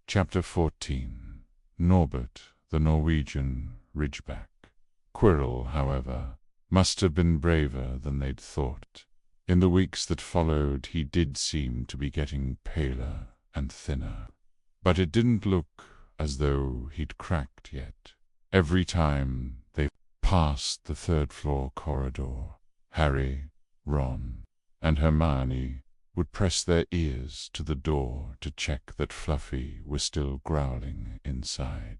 Chapter 14. Norbert, the Norwegian, Ridgeback. Quirrell, however, must have been braver than they'd thought. In the weeks that followed he did seem to be getting paler and thinner. But it didn't look as though he'd cracked yet. Every time they passed the third-floor corridor, Harry, Ron, and Hermione would press their ears to the door to check that Fluffy was still growling inside.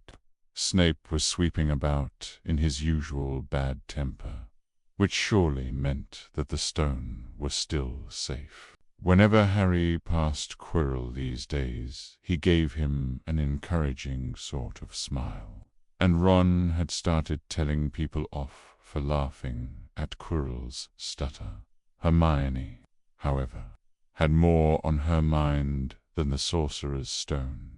Snape was sweeping about in his usual bad temper, which surely meant that the stone was still safe. Whenever Harry passed Quirrell these days, he gave him an encouraging sort of smile, and Ron had started telling people off for laughing at Quirrell's stutter. Hermione, however, had more on her mind than the sorcerer's stone.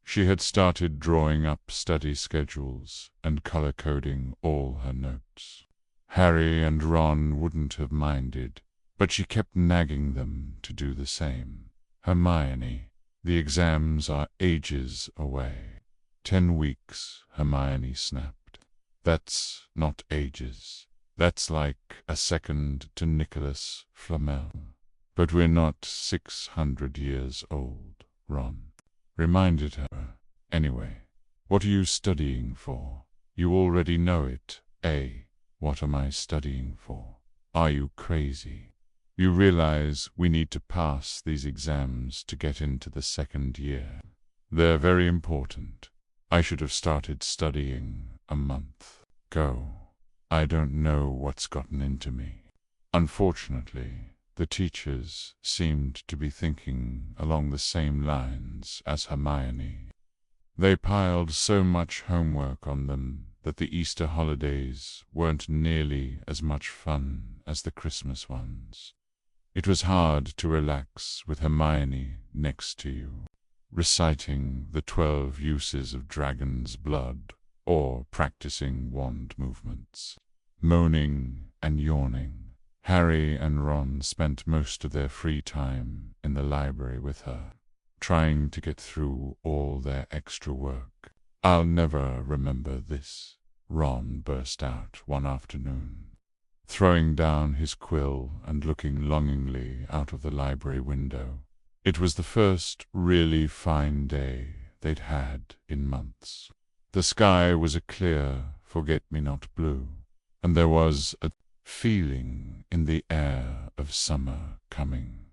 She had started drawing up study schedules and color-coding all her notes. Harry and Ron wouldn't have minded, but she kept nagging them to do the same. Hermione, the exams are ages away. 10 weeks, Hermione snapped. That's not ages. That's like a second to Nicholas Flamel. But we're not 600 years old, Ron reminded her. Anyway, what are you studying for? You already know it, eh? What am I studying for? Are you crazy? You realize we need to pass these exams to get into the second year. They're very important. I should have started studying a month ago. I don't know what's gotten into me. Unfortunately, the teachers seemed to be thinking along the same lines as Hermione. They piled so much homework on them that the Easter holidays weren't nearly as much fun as the Christmas ones. It was hard to relax with Hermione next to you, reciting the 12 uses of dragon's blood, or practicing wand movements. Moaning and yawning, Harry and Ron spent most of their free time in the library with her, trying to get through all their extra work. I'll never remember this, Ron burst out one afternoon, throwing down his quill and looking longingly out of the library window. It was the first really fine day they'd had in months. The sky was a clear forget-me-not blue, and there was a feeling in the air of summer coming.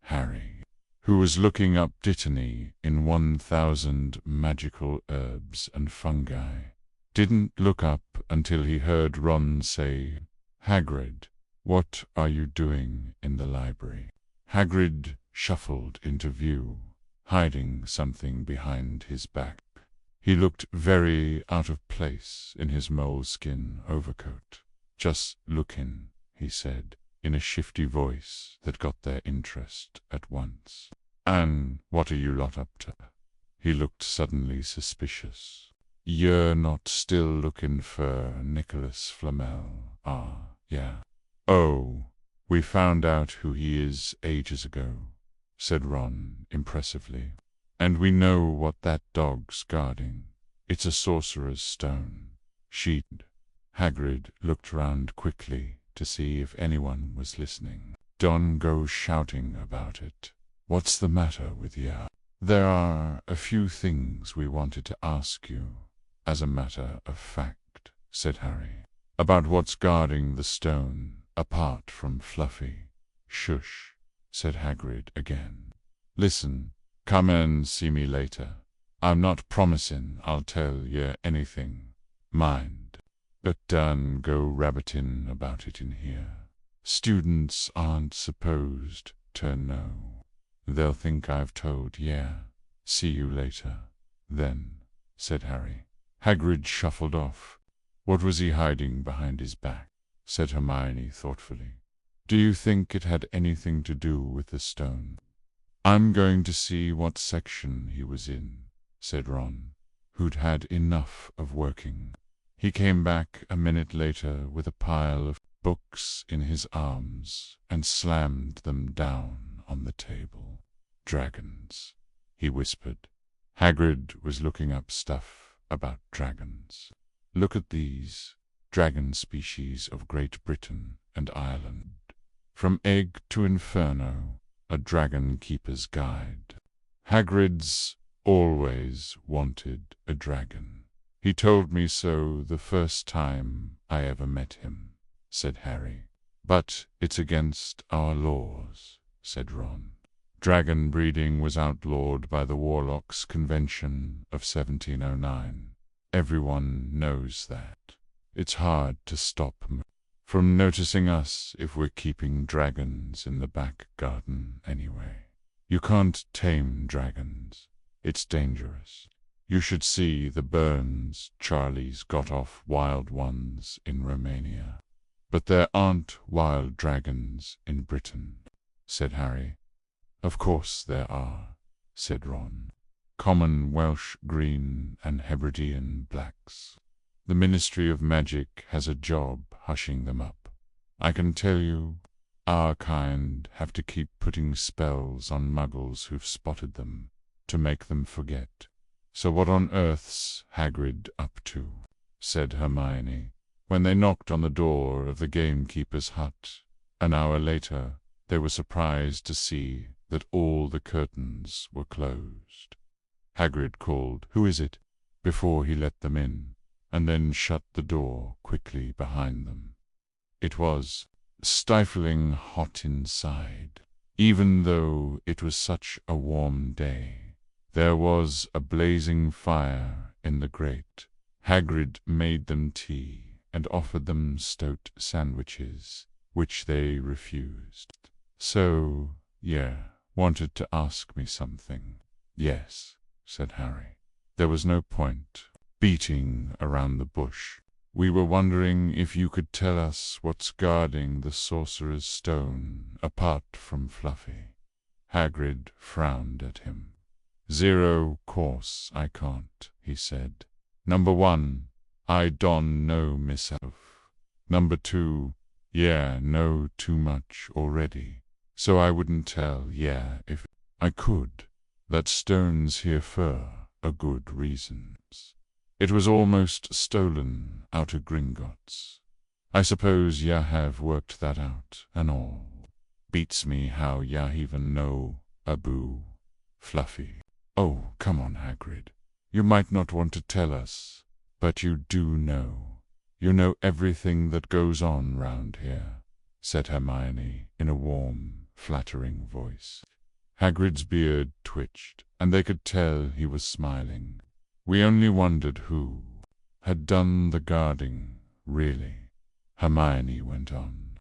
Harry, who was looking up Dittany in 1000 magical herbs and fungi, didn't look up until he heard Ron say, "Hagrid, what are you doing in the library?" Hagrid shuffled into view, hiding something behind his back. He looked very out of place in his moleskin overcoat. "Just lookin'," he said, in a shifty voice that got their interest at once. "An' what are you lot up to?" He looked suddenly suspicious. "You're not still lookin' for Nicholas Flamel, yeah?" "Oh, we found out who he is ages ago," said Ron impressively. "And we know what that dog's guarding. It's a sorcerer's stone. Hagrid looked round quickly to see if anyone was listening. "Don't go shouting about it. What's the matter with ya?" "There are a few things we wanted to ask you, as a matter of fact," said Harry. "About what's guarding the stone, apart from Fluffy." "Shush," said Hagrid again. "Listen, come and see me later. I'm not promising I'll tell ye anything, mind. But don't go rabbiting about it in here. Students aren't supposed to know. They'll think I've told ye. See you later, then," said Harry. Hagrid shuffled off. "What was he hiding behind his back?" said Hermione thoughtfully. "Do you think it had anything to do with the stone?" "I'm going to see what section he was in," said Ron, who'd had enough of working. He came back a minute later with a pile of books in his arms and slammed them down on the table. "Dragons," he whispered. Hagrid was looking up stuff about dragons. Look at these dragon species of Great Britain and Ireland. From Egg to Inferno, a dragon keeper's guide. Hagrid's always wanted a dragon. He told me so the first time I ever met him, said Harry. But it's against our laws, said Ron. Dragon breeding was outlawed by the Warlocks' Convention of 1709. Everyone knows that. It's hard to stop them from noticing us if we're keeping dragons in the back garden anyway. You can't tame dragons. It's dangerous. You should see the burns Charlie's got off wild ones in Romania. But there aren't wild dragons in Britain, said Harry. Of course there are, said Ron. Common Welsh green and Hebridean blacks. The Ministry of Magic has a job hushing them up. I can tell you, our kind have to keep putting spells on muggles who've spotted them to make them forget. So what on earth's Hagrid up to? Said Hermione, when they knocked on the door of the gamekeeper's hut. An hour later, they were surprised to see that all the curtains were closed. Hagrid called, "Who is it?" before he let them in, and then shut the door quickly behind them. It was stifling hot inside, even though it was such a warm day. There was a blazing fire in the grate. Hagrid made them tea and offered them stoat sandwiches, which they refused. So, yeah, wanted to ask me something. Yes, said Harry. There was no point beating around the bush. We were wondering if you could tell us what's guarding the Sorcerer's Stone, apart from Fluffy. Hagrid frowned at him. "Zero course I can't," he said. "Number 1, I don't know myself. Number 2, yeah, know too much already. So I wouldn't tell, yeah, if I could. That stone's here for a good reasons. It was almost stolen out of Gringotts. I suppose ya have worked that out and all. Beats me how ya even know Abu, Fluffy. Oh, come on, Hagrid. You might not want to tell us, but you do know. You know everything that goes on round here," said Hermione in a warm, flattering voice. Hagrid's beard twitched, and they could tell he was smiling. "We only wondered who had done the guarding, really," Hermione went on.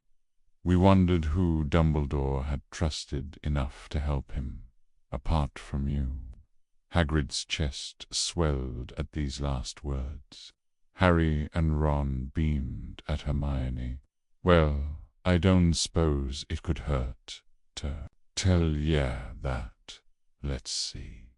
"We wondered who Dumbledore had trusted enough to help him, apart from you." Hagrid's chest swelled at these last words. Harry and Ron beamed at Hermione. "Well, I don't suppose it could hurt to tell ya that. Let's see.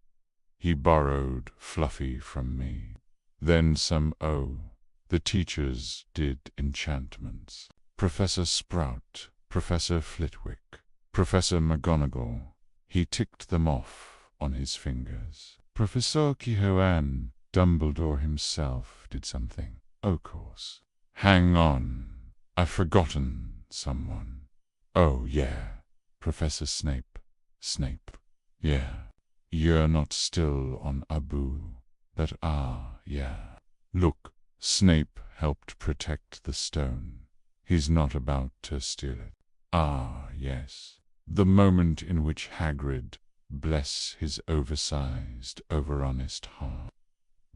He borrowed Fluffy from me. Then the teachers did enchantments. Professor Sprout, Professor Flitwick, Professor McGonagall. He ticked them off on his fingers. Professor Kehoe, Dumbledore himself did something. Of course. Hang on, I've forgotten someone. Oh, yeah, Professor Snape. Snape. Yeah. You're not still on Abu. Yeah. Look, Snape helped protect the stone. He's not about to steal it. Yes. The moment in which Hagrid, bless his oversized, over-honest heart,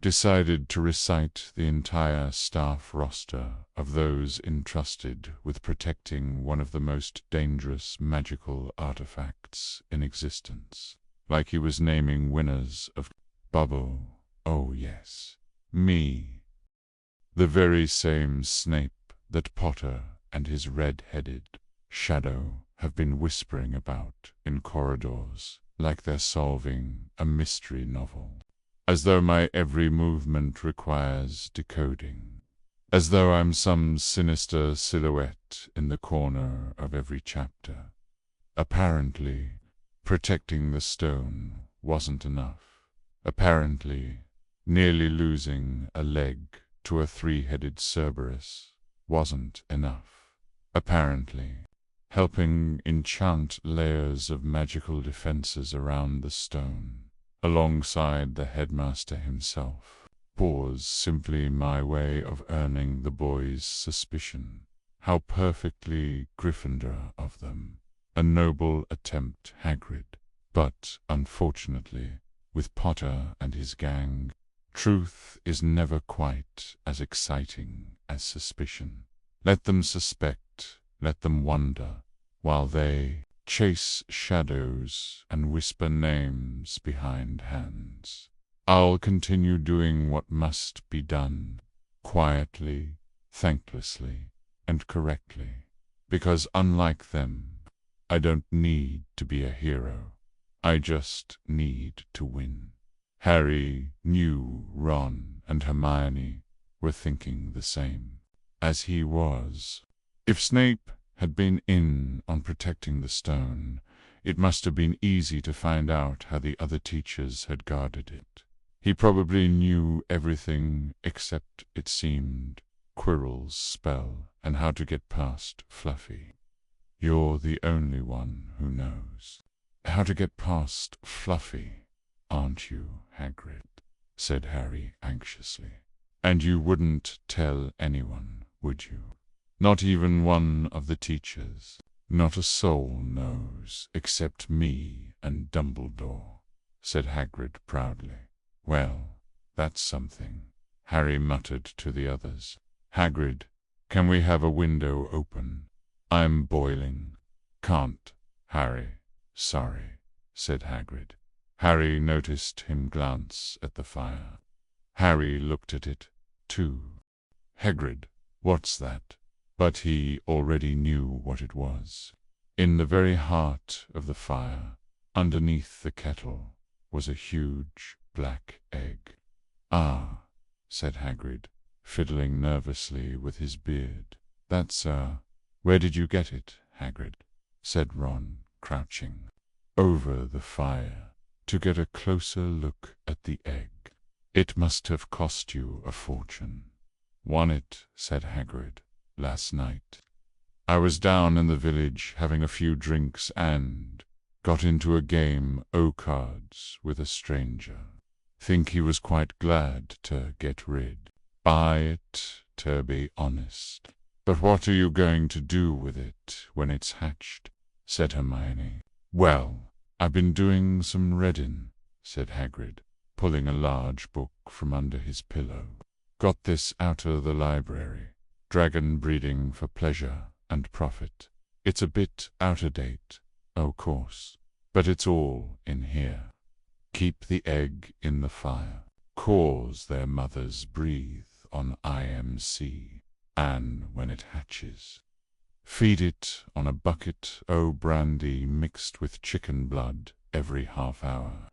decided to recite the entire staff roster of those entrusted with protecting one of the most dangerous magical artifacts in existence, like he was naming winners of Bubble. Oh yes, me. The very same Snape that Potter and his red-headed shadow have been whispering about in corridors, like they're solving a mystery novel. As though my every movement requires decoding. As though I'm some sinister silhouette in the corner of every chapter. Apparently, protecting the stone wasn't enough. Apparently, nearly losing a leg to a three-headed Cerberus wasn't enough. Apparently, helping enchant layers of magical defenses around the stone, alongside the headmaster himself, was simply my way of earning the boys' suspicion. How perfectly Gryffindor of them. A noble attempt, Hagrid. But, unfortunately, with Potter and his gang, truth is never quite as exciting as suspicion. Let them suspect, let them wonder, while they chase shadows and whisper names behind hands. I'll continue doing what must be done, quietly, thanklessly, and correctly, because unlike them, I don't need to be a hero. I just need to win. Harry knew Ron and Hermione were thinking the same, as he was. If Snape had been in on protecting the stone, it must have been easy to find out how the other teachers had guarded it. He probably knew everything except, it seemed, Quirrell's spell and how to get past Fluffy. You're the only one who knows. How to get past Fluffy, aren't you, Hagrid? Said Harry anxiously. And you wouldn't tell anyone, would you? Not even one of the teachers. Not a soul knows, except me and Dumbledore, said Hagrid proudly. Well, that's something, Harry muttered to the others. Hagrid, can we have a window open? I'm boiling. Can't, Harry. Sorry, said Hagrid. Harry noticed him glance at the fire. Harry looked at it, too. Hagrid, what's that? But he already knew what it was. In the very heart of the fire, underneath the kettle, was a huge black egg. Ah, said Hagrid, fiddling nervously with his beard. That's, where did you get it, Hagrid? Said Ron, crouching over the fire to get a closer look at the egg. It must have cost you a fortune. Won it, said Hagrid, last night. I was down in the village having a few drinks and got into a game o' cards with a stranger. Think he was quite glad to get rid. Buy it, to be honest. But what are you going to do with it when it's hatched? Said Hermione. Well, I've been doing some reading, said Hagrid, pulling a large book from under his pillow. Got this out of the library. Dragon breeding for pleasure and profit. It's a bit out of date, of course, but it's all in here. Keep the egg in the fire. Cause their mothers breathe on IMC. And when it hatches, feed it on a bucket o' brandy mixed with chicken blood every half hour.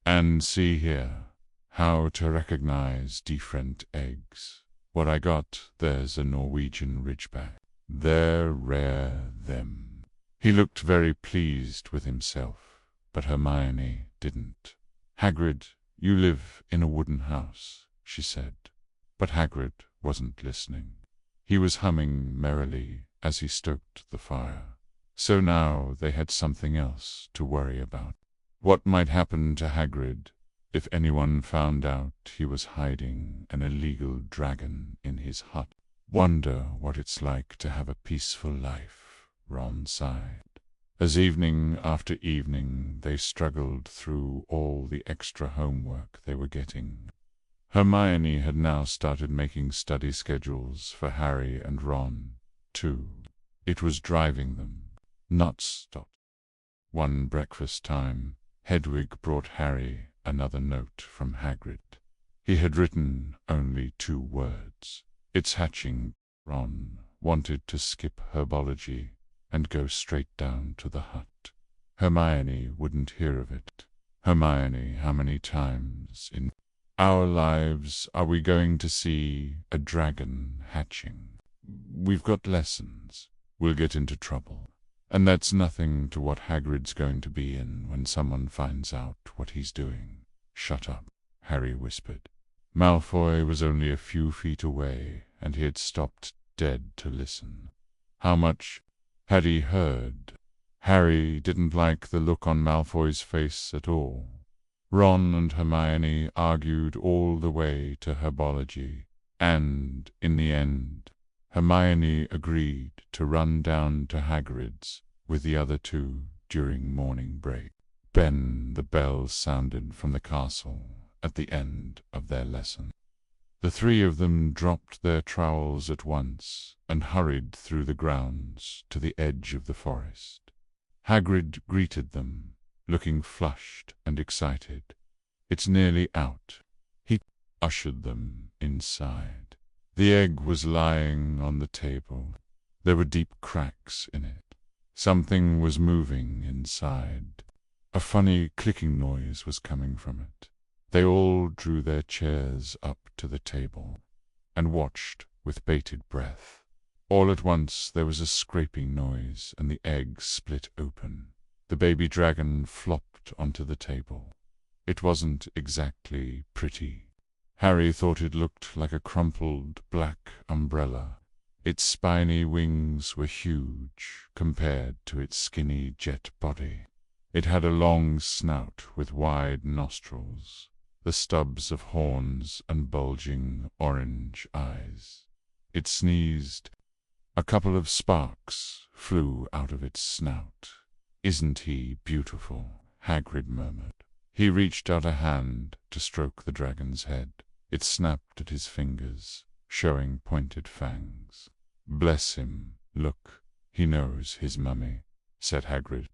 And see here, how to recognize different eggs. What I got, there's a Norwegian Ridgeback. They're rare, them. He looked very pleased with himself, but Hermione didn't. Hagrid, you live in a wooden house, she said. But Hagrid wasn't listening. He was humming merrily as he stoked the fire. So now they had something else to worry about. What might happen to Hagrid if anyone found out he was hiding an illegal dragon in his hut? Wonder what it's like to have a peaceful life, Ron sighed. As evening after evening they struggled through all the extra homework they were getting. Hermione had now started making study schedules for Harry and Ron, too. It was driving them nuts. One breakfast time, Hedwig brought Harry another note from Hagrid. He had written only 2 words. It's hatching. Ron wanted to skip herbology and go straight down to the hut. Hermione wouldn't hear of it. Hermione, how many times in our lives are we going to see a dragon hatching? We've got lessons. We'll get into trouble. And that's nothing to what Hagrid's going to be in when someone finds out what he's doing. Shut up. Harry whispered. Malfoy was only a few feet away, and he had stopped dead to listen. How much had he heard? Harry didn't like the look on Malfoy's face at all. Ron and Hermione argued all the way to herbology, and, in the end, Hermione agreed to run down to Hagrid's with the other two during morning break. The bells sounded from the castle at the end of their lesson. The three of them dropped their trowels at once and hurried through the grounds to the edge of the forest. Hagrid greeted them, looking flushed and excited. "It's nearly out." He ushered them inside. The egg was lying on the table. There were deep cracks in it. Something was moving inside. A funny clicking noise was coming from it. They all drew their chairs up to the table and watched with bated breath. All at once there was a scraping noise, and the egg split open. The baby dragon flopped onto the table. It wasn't exactly pretty. Harry thought it looked like a crumpled black umbrella. Its spiny wings were huge compared to its skinny jet body. It had a long snout with wide nostrils, the stubs of horns and bulging orange eyes. It sneezed. A couple of sparks flew out of its snout. "Isn't he beautiful?" Hagrid murmured. He reached out a hand to stroke the dragon's head. It snapped at his fingers, showing pointed fangs. "Bless him. Look, he knows his mummy," said Hagrid.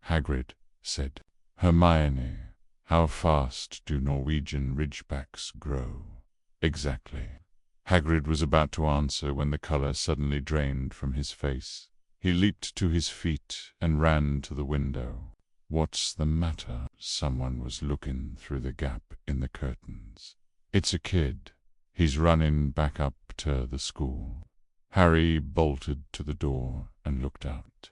Hagrid said, "Hermione, how fast do Norwegian ridgebacks grow?" "Exactly." Hagrid was about to answer when the color suddenly drained from his face. He leaped to his feet and ran to the window. "What's the matter?" Someone was looking through the gap in the curtains. "It's a kid. He's running back up to the school." Harry bolted to the door and looked out.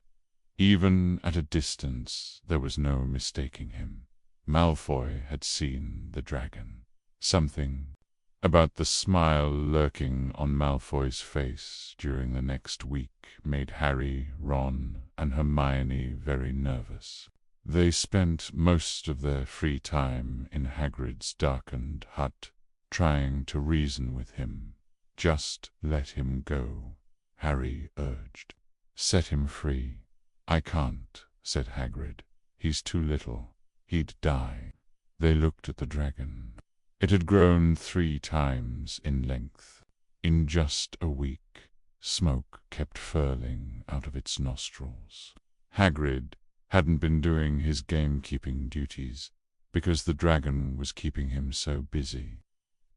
Even at a distance, there was no mistaking him. Malfoy had seen the dragon. Something about the smile lurking on Malfoy's face during the next week made Harry, Ron, and Hermione very nervous. They spent most of their free time in Hagrid's darkened hut, trying to reason with him. "Just let him go," Harry urged. "Set him free." "I can't," said Hagrid. "He's too little. He'd die." They looked at the dragon. It had grown 3 times in length. In just a week, smoke kept furling out of its nostrils. Hagrid hadn't been doing his gamekeeping duties because the dragon was keeping him so busy.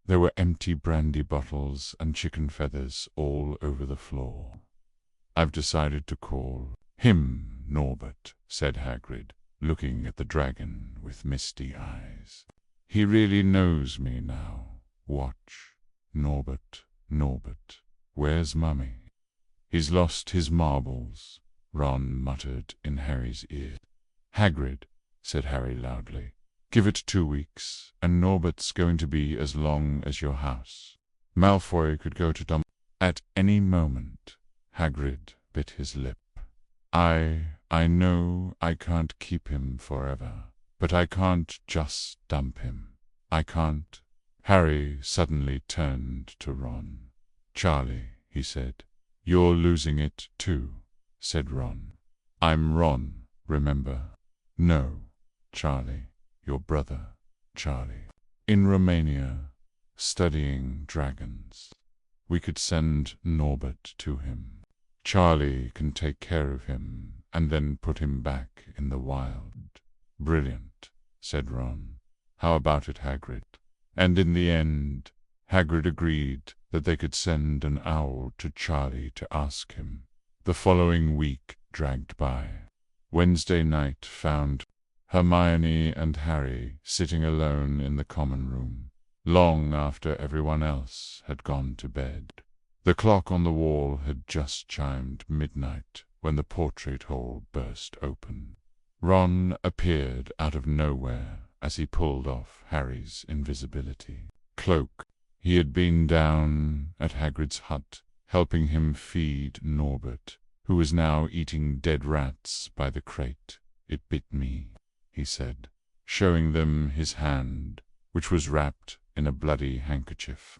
There were empty brandy bottles and chicken feathers all over the floor. "I've decided to call him Norbert," said Hagrid, looking at the dragon with misty eyes. "He really knows me now. Watch. Norbert, Norbert, where's Mummy?" "He's lost his marbles," Ron muttered in Harry's ear. "Hagrid," said Harry loudly, "give it 2 weeks, and Norbert's going to be as long as your house. Malfoy could go to Dum at any moment." Hagrid bit his lip. I know I can't keep him forever, but I can't just dump him. I can't." Harry suddenly turned to Ron. "Charlie," he said. "You're losing it too," said Ron. "I'm Ron, remember?" "No, Charlie, your brother, Charlie. In Romania, studying dragons. We could send Norbert to him. Charlie can take care of him and then put him back in the wild." "Brilliant," said Ron. "How about it, Hagrid?" And in the end, Hagrid agreed that they could send an owl to Charlie to ask him. The following week dragged by. Wednesday night found Hermione and Harry sitting alone in the common room, long after everyone else had gone to bed. The clock on the wall had just chimed midnight when the portrait hole burst open. Ron appeared out of nowhere as he pulled off Harry's invisibility cloak. He had been down at Hagrid's hut, helping him feed Norbert, who was now eating dead rats by the crate. "It bit me," he said, showing them his hand, which was wrapped in a bloody handkerchief.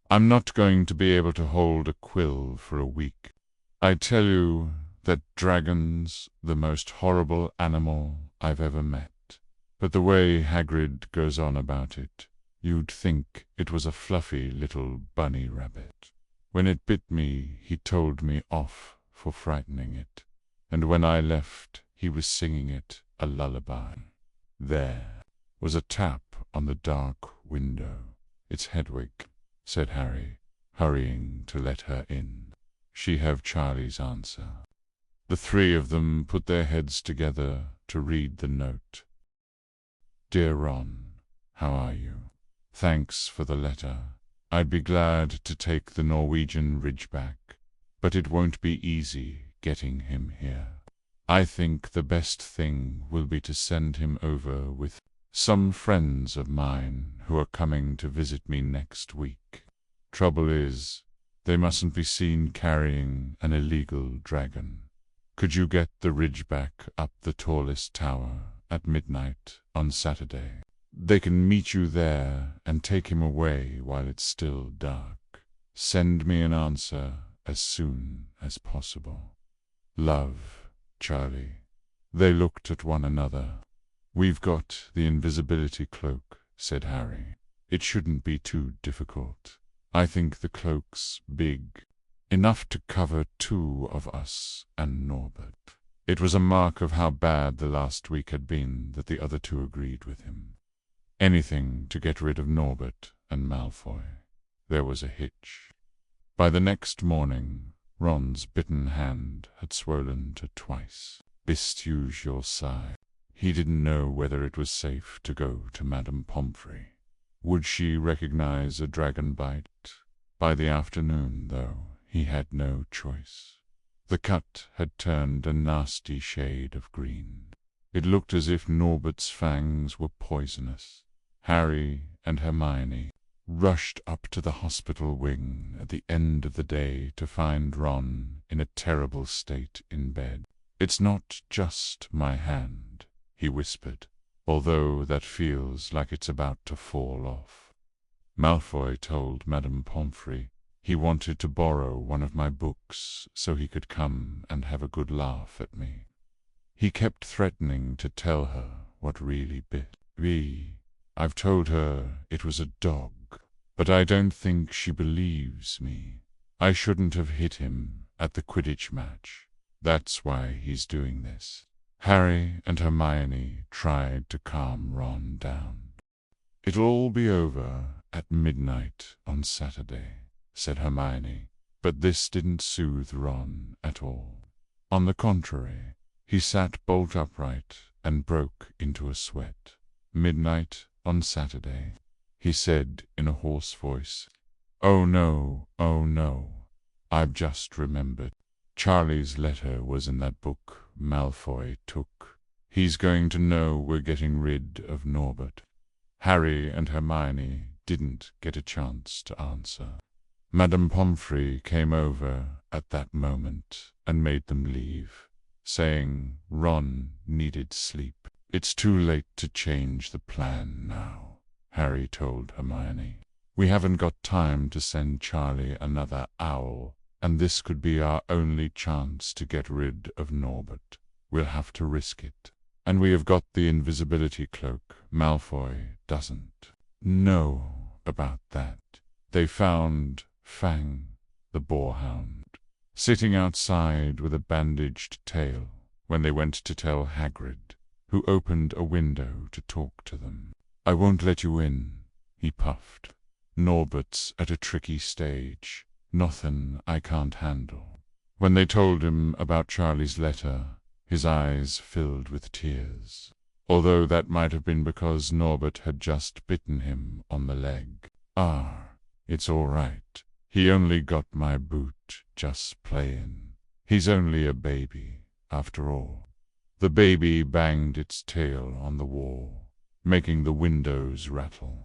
"I'm not going to be able to hold a quill for a week. I tell you that dragon's the most horrible animal I've ever met. But the way Hagrid goes on about it, you'd think it was a fluffy little bunny rabbit. When it bit me, he told me off for frightening it, and when I left, he was singing it a lullaby." There was a tap on the dark window. "It's Hedwig," said Harry, hurrying to let her in. She have Charlie's answer. The three of them put their heads together to read the note. "Dear Ron, how are you? Thanks for the letter. I'd be glad to take the Norwegian Ridgeback, but it won't be easy getting him here. I think the best thing will be to send him over with some friends of mine who are coming to visit me next week. Trouble is, they mustn't be seen carrying an illegal dragon. Could you get the Ridgeback up the tallest tower at midnight on Saturday? They can meet you there and take him away while it's still dark. Send me an answer as soon as possible. Love, Charlie." They looked at one another. "We've got the invisibility cloak," said Harry. "It shouldn't be too difficult. I think the cloak's big, enough to cover two of us and Norbert." It was a mark of how bad the last week had been that the other two agreed with him. Anything to get rid of Norbert and Malfoy. There was a hitch. By the next morning, Ron's bitten hand had swollen to twice. "Bist use your sigh." He didn't know whether it was safe to go to Madame Pomfrey. Would she recognize a dragon bite? By the afternoon, though, he had no choice. The cut had turned a nasty shade of green. It looked as if Norbert's fangs were poisonous. Harry and Hermione rushed up to the hospital wing at the end of the day to find Ron in a terrible state in bed. "It's not just my hand," he whispered, "although that feels like it's about to fall off. Malfoy told Madame Pomfrey he wanted to borrow one of my books so he could come and have a good laugh at me. He kept threatening to tell her what really bit me. I've told her it was a dog, but I don't think she believes me. I shouldn't have hit him at the Quidditch match. That's why he's doing this." Harry and Hermione tried to calm Ron down. "It'll all be over at midnight on Saturday," said Hermione, but this didn't soothe Ron at all. On the contrary, he sat bolt upright and broke into a sweat. "Midnight on Saturday," he said in a hoarse voice. Oh no, I've just remembered. Charlie's letter was in that book Malfoy took. He's going to know we're getting rid of Norbert." Harry and Hermione didn't get a chance to answer. Madame Pomfrey came over at that moment and made them leave, saying Ron needed sleep. "It's too late to change the plan now," Harry told Hermione. "We haven't got time to send Charlie another owl, and this could be our only chance to get rid of Norbert. We'll have to risk it. And we have got the invisibility cloak. Malfoy doesn't know about that." They found Fang, the boarhound, sitting outside with a bandaged tail when they went to tell Hagrid, who opened a window to talk to them. "I won't let you in," he puffed. "Norbert's at a tricky stage. Nothin' I can't handle." When they told him about Charlie's letter, his eyes filled with tears, although that might have been because Norbert had just bitten him on the leg. It's all right. He only got my boot, just playin'. He's only a baby, after all." The baby banged its tail on the wall. making the windows rattle.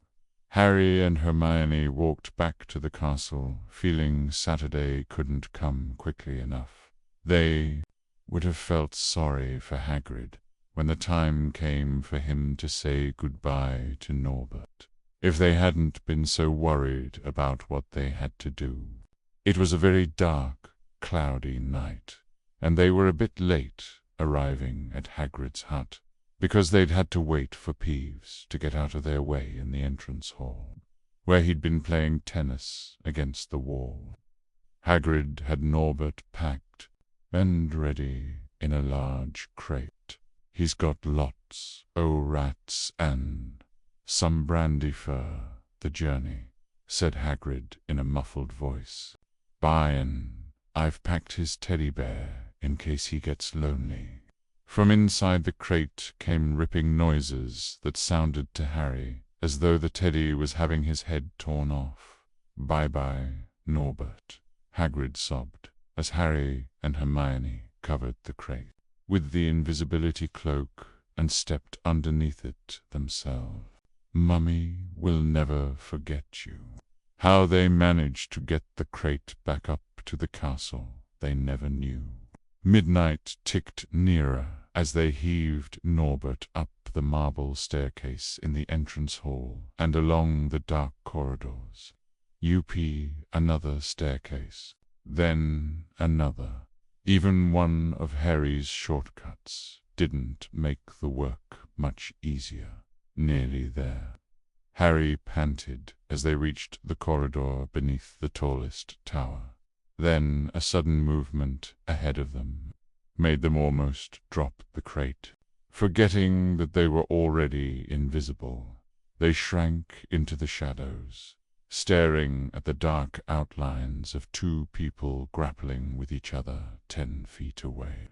Harry and Hermione walked back to the castle, feeling Saturday couldn't come quickly enough. They would have felt sorry for Hagrid when the time came for him to say goodbye to Norbert, if they hadn't been so worried about what they had to do. It was a very dark, cloudy night, and they were a bit late arriving at Hagrid's hut, because they'd had to wait for Peeves to get out of their way in the entrance hall, where he'd been playing tennis against the wall. Hagrid had Norbert packed and ready in a large crate. "He's got lots o' rats and some brandy for the journey," said Hagrid in a muffled voice. "And I've packed his teddy bear in case he gets lonely." From inside the crate came ripping noises that sounded to Harry as though the teddy was having his head torn off. "Bye-bye, Norbert," Hagrid sobbed, as Harry and Hermione covered the crate with the invisibility cloak and stepped underneath it themselves. "Mummy will never forget you." How they managed to get the crate back up to the castle, they never knew. Midnight ticked nearer as they heaved Norbert up the marble staircase in the entrance hall and along the dark corridors. Another staircase, then another. Even one of Harry's shortcuts didn't make the work much easier. Nearly there. Harry panted as they reached the corridor beneath the tallest tower. Then a sudden movement ahead of them made them almost drop the crate. Forgetting that they were already invisible, they shrank into the shadows, staring at the dark outlines of two people grappling with each other 10 feet away.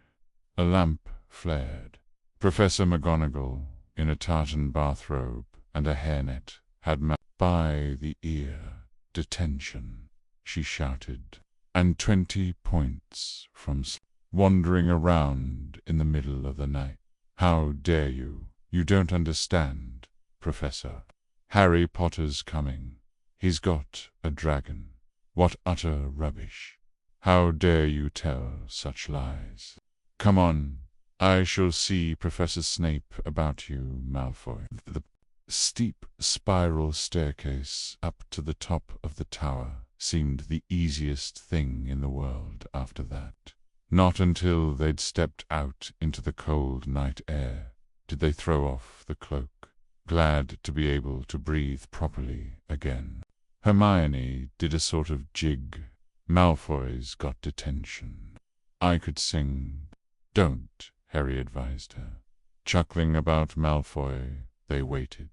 A lamp flared. Professor McGonagall, in a tartan bathrobe and a hairnet, had by the ear. "Detention," she shouted, "and 20 points from wandering around in the middle of the night. How dare you? You don't understand, Professor. Harry Potter's coming. He's got a dragon. What utter rubbish. How dare you tell such lies? Come on, I shall see Professor Snape about you, Malfoy." The steep spiral staircase up to the top of the tower seemed the easiest thing in the world after that. Not until they'd stepped out into the cold night air did they throw off the cloak, glad to be able to breathe properly again. Hermione did a sort of jig. "Malfoy's got detention. I could sing." "Don't," Harry advised her. Chuckling about Malfoy, they waited,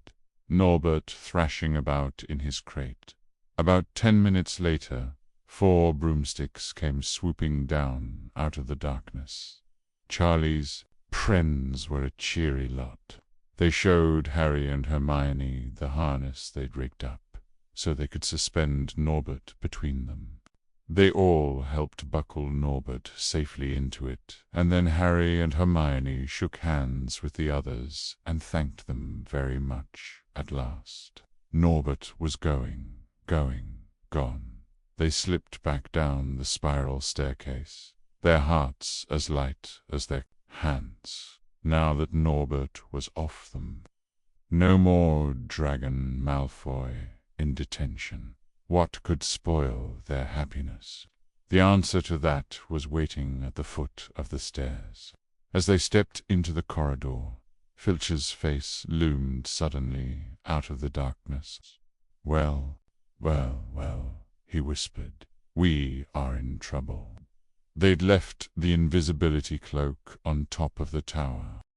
Norbert thrashing about in his crate. About 10 minutes later, 4 broomsticks came swooping down out of the darkness. Charlie's friends were a cheery lot. They showed Harry and Hermione the harness they'd rigged up, so they could suspend Norbert between them. They all helped buckle Norbert safely into it, and then Harry and Hermione shook hands with the others and thanked them very much at last. Norbert was gone. They slipped back down the spiral staircase, their hearts as light as their hands, now that Norbert was off them. No more Dragon Malfoy in detention. What could spoil their happiness? The answer to that was waiting at the foot of the stairs. As they stepped into the corridor, Filch's face loomed suddenly out of the darkness. Well, he whispered. "We are in trouble." They'd left the invisibility cloak on top of the tower.